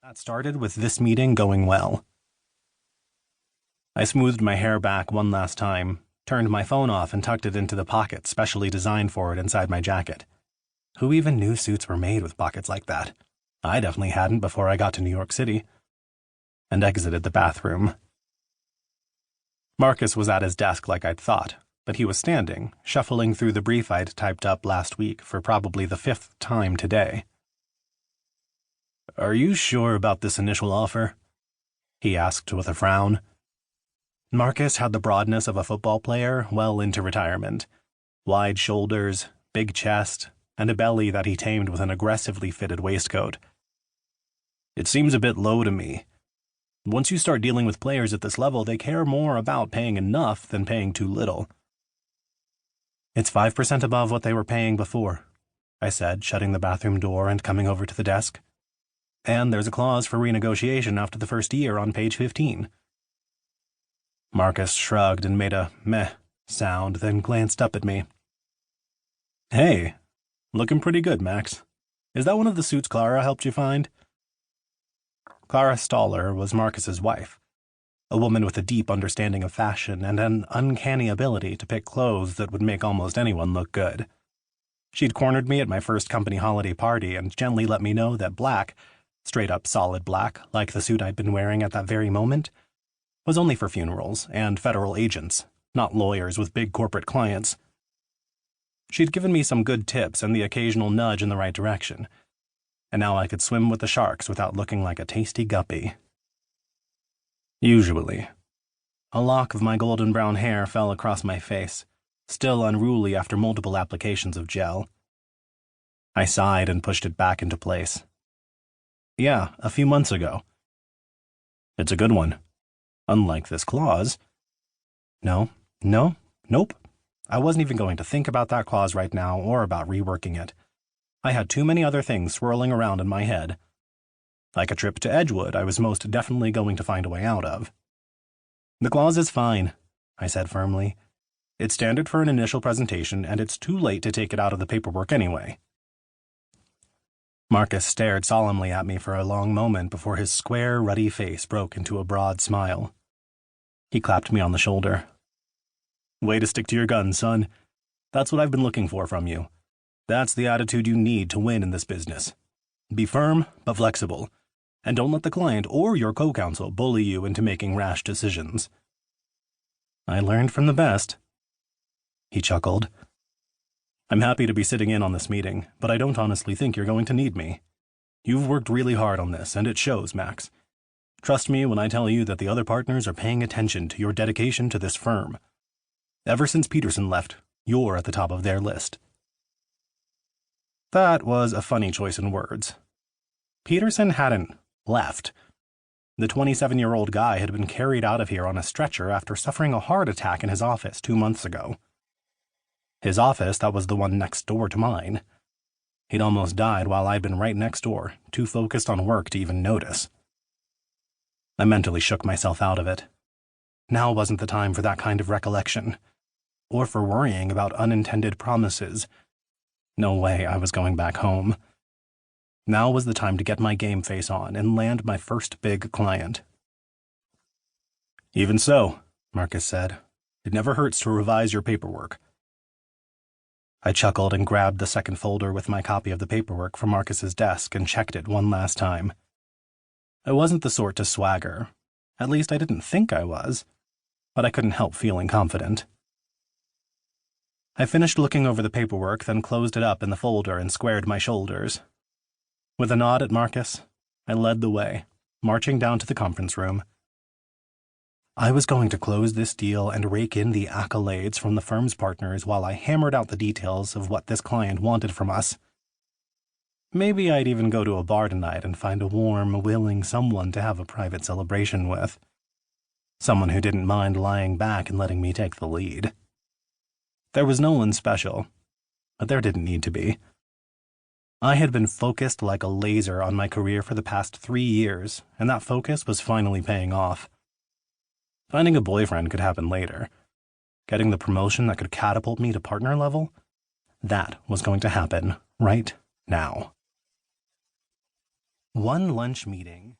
That started with this meeting going well. I smoothed my hair back one last time, turned my phone off and tucked it into the pocket specially designed for it inside my jacket. Who even knew suits were made with pockets like that? I definitely hadn't before I got to New York City. And exited the bathroom. Marcus was at his desk like I'd thought, but he was standing, shuffling through the brief I'd typed up last week for probably the 5th time today. "Are you sure about this initial offer?" he asked with a frown. Marcus had the broadness of a football player well into retirement. Wide shoulders, big chest, and a belly that he tamed with an aggressively fitted waistcoat. "It seems a bit low to me. Once you start dealing with players at this level, they care more about paying enough than paying too little." "It's 5% above what they were paying before," I said, shutting the bathroom door and coming over to the desk. "And there's a clause for renegotiation after the first year on page 15. Marcus shrugged and made a meh sound, then glanced up at me. "Hey, looking pretty good, Max. Is that one of the suits Clara helped you find?" Clara Stoller was Marcus's wife, a woman with a deep understanding of fashion and an uncanny ability to pick clothes that would make almost anyone look good. She'd cornered me at my first company holiday party and gently let me know that black, straight-up solid black, like the suit I'd been wearing at that very moment, was only for funerals and federal agents, not lawyers with big corporate clients. She'd given me some good tips and the occasional nudge in the right direction, and now I could swim with the sharks without looking like a tasty guppy. Usually. A lock of my golden brown hair fell across my face, still unruly after multiple applications of gel. I sighed and pushed it back into place. "Yeah, a few months ago." "It's a good one. Unlike this clause." Nope. I wasn't even going to think about that clause right now or about reworking it. I had too many other things swirling around in my head. Like a trip to Edgewood I was most definitely going to find a way out of. "The clause is fine," I said firmly. "It's standard for an initial presentation, and it's too late to take it out of the paperwork anyway." Marcus stared solemnly at me for a long moment before his square, ruddy face broke into a broad smile. He clapped me on the shoulder. "Way to stick to your guns, son. That's what I've been looking for from you. That's the attitude you need to win in this business. Be firm, but flexible, and don't let the client or your co-counsel bully you into making rash decisions." "I learned from the best." He chuckled. "I'm happy to be sitting in on this meeting, but I don't honestly think you're going to need me. You've worked really hard on this, and it shows, Max. Trust me when I tell you that the other partners are paying attention to your dedication to this firm. Ever since Peterson left, you're at the top of their list." That was a funny choice in words. Peterson hadn't left. The 27-year-old guy had been carried out of here on a stretcher after suffering a heart attack in his office 2 months ago. His office, that was the one next door to mine. He'd almost died while I'd been right next door, too focused on work to even notice. I mentally shook myself out of it. Now wasn't the time for that kind of recollection, or for worrying about unintended promises. No way I was going back home. Now was the time to get my game face on and land my first big client. "Even so," Marcus said, "it never hurts to revise your paperwork." I chuckled and grabbed the second folder with my copy of the paperwork from Marcus's desk and checked it one last time. I wasn't the sort to swagger. At least I didn't think I was, but I couldn't help feeling confident. I finished looking over the paperwork, then closed it up in the folder and squared my shoulders. With a nod at Marcus, I led the way, marching down to the conference room. I was going to close this deal and rake in the accolades from the firm's partners while I hammered out the details of what this client wanted from us. Maybe I'd even go to a bar tonight and find a warm, willing someone to have a private celebration with. Someone who didn't mind lying back and letting me take the lead. There was no one special, but there didn't need to be. I had been focused like a laser on my career for the past 3 years, and that focus was finally paying off. Finding a boyfriend could happen later. Getting the promotion that could catapult me to partner level, that was going to happen right now. One lunch meeting.